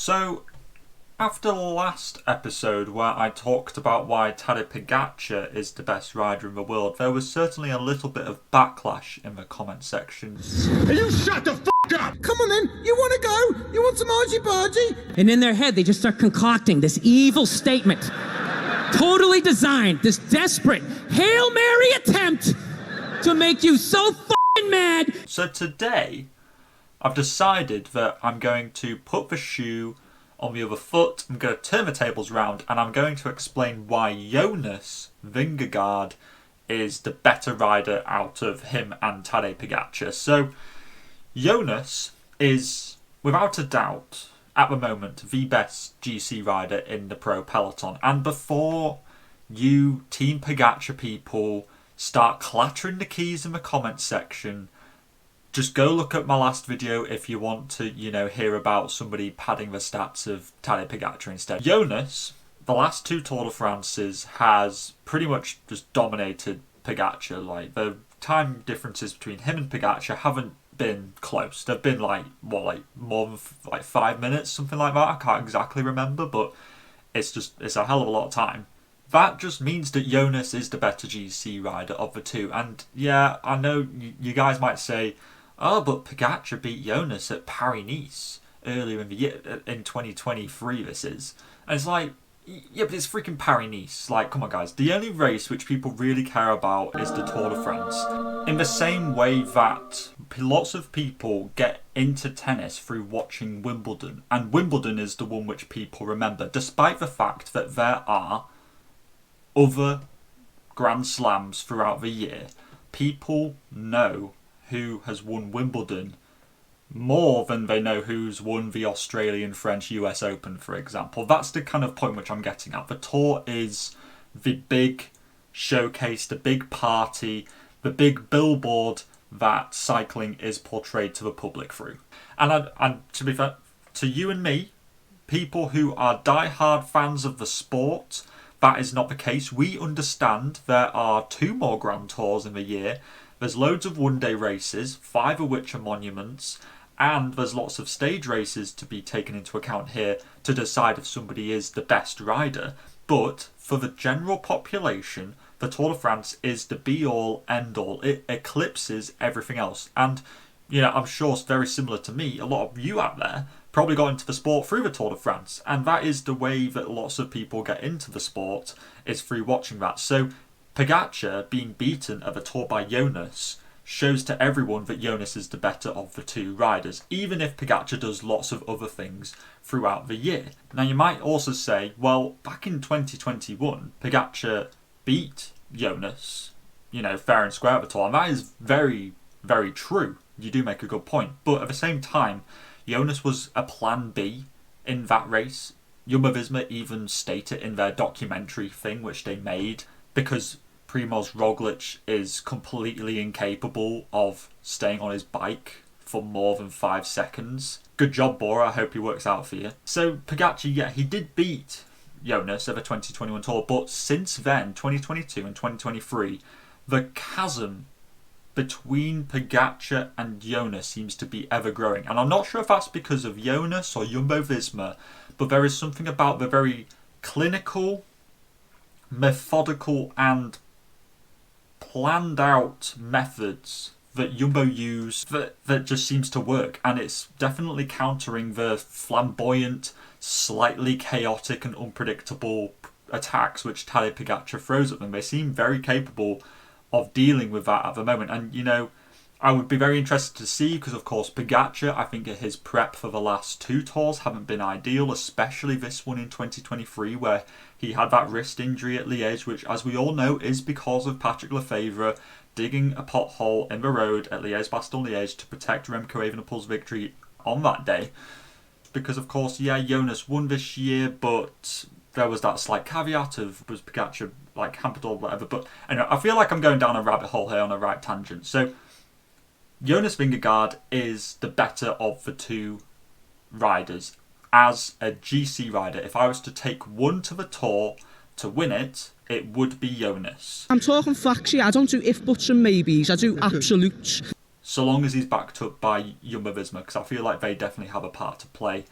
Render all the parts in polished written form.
So, after the last episode where I talked about why Tadej Pogacar is the best rider in the world, there was certainly a little bit of backlash in the comment section. You shut the f*** up! Come on then, you want to go? You want some argy-bargy? And in their head, they just start concocting this evil statement. Totally designed, this desperate Hail Mary attempt to make you so f***ing mad. So today, I've decided that I'm going to put the shoe on the other foot, I'm going to turn the tables round, and I'm going to explain why Jonas Vingegaard is the better rider out of him and Tadej Pogacar. So, Jonas is, without a doubt, at the moment, the best GC rider in the pro peloton. And before you Team Pogacar people start clattering the keys in the comments section, just go look at my last video if you want to, hear about somebody padding the stats of Tadej Pogacar instead. Jonas, the last two Tour de France's, has pretty much just dominated Pogacar. Like, the time differences between him and Pogacar haven't been close. They've been more than 5 minutes, something like that. I can't exactly remember, but it's a hell of a lot of time. That just means that Jonas is the better GC rider of the two. And yeah, I know you guys might say, oh, but Pogacar beat Jonas at Paris-Nice earlier in the year, in 2023 this is. And it's like, yeah, but it's freaking Paris-Nice. Like, come on guys, the only race which people really care about is the Tour de France. In the same way that lots of people get into tennis through watching Wimbledon, and Wimbledon is the one which people remember, despite the fact that there are other Grand Slams throughout the year. People know who has won Wimbledon more than they know who's won the Australian, French, US Open, for example. That's the kind of point which I'm getting at. The Tour is the big showcase, the big party, the big billboard that cycling is portrayed to the public through. And to be fair, to you and me, people who are die-hard fans of the sport, that is not the case. We understand there are 2 more Grand Tours in the year. There's loads of one-day races, 5 of which are monuments, and there's lots of stage races to be taken into account here to decide if somebody is the best rider. But for the general population, the Tour de France is the be-all, end-all. It eclipses everything else. And, I'm sure it's very similar to me. A lot of you out there probably got into the sport through the Tour de France. And that is the way that lots of people get into the sport, is through watching that. So Pogacar being beaten at the Tour by Jonas shows to everyone that Jonas is the better of the two riders, even if Pogacar does lots of other things throughout the year. Now you might also say, well, back in 2021, Pogacar beat Jonas, fair and square at the Tour, and that is very, very true. You do make a good point. But at the same time, Jonas was a plan B in that race. Jumbo-Visma even state it in their documentary thing, which they made, because Primož Roglič is completely incapable of staying on his bike for more than 5 seconds. Good job, Bora. I hope he works out for you. So Pogacar, yeah, he did beat Jonas at the 2021 Tour, but since then, 2022 and 2023, the chasm between Pogacar and Jonas seems to be ever growing. And I'm not sure if that's because of Jonas or Jumbo-Visma, but there is something about the very clinical, methodical and planned out methods that Jumbo use that just seems to work, and it's definitely countering the flamboyant, slightly chaotic and unpredictable attacks which Tadej Pogacar throws at them. They seem very capable of dealing with that at the moment, and I would be very interested to see, because of course Pogacar, I think his prep for the last 2 tours haven't been ideal, especially this one in 2023 where he had that wrist injury at Liège, which as we all know is because of Patrick Lefevere digging a pothole in the road at Liège-Bastogne-Liège to protect Remco Evenepoel's victory on that day. Because of course, yeah, Jonas won this year, but there was that slight caveat of, was Pogacar hampered or whatever. But anyway, I feel like I'm going down a rabbit hole here on a right tangent. So Jonas Vingegaard is the better of the 2 riders. As a GC rider, if I was to take one to the Tour to win it, it would be Jonas. I'm talking facts here. I don't do if, buts and maybes. I do absolutes. So long as he's backed up by Jumbo-Visma, because I feel like they definitely have a part to play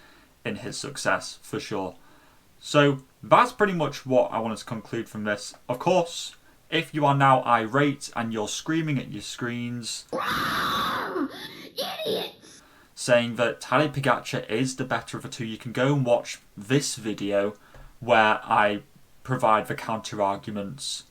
in his success, for sure. So that's pretty much what I wanted to conclude from this. Of course, if you are now irate and you're screaming at your screens, Idiots! saying that Tadej Pogacar is the better of the two, you can go and watch this video where I provide the counter arguments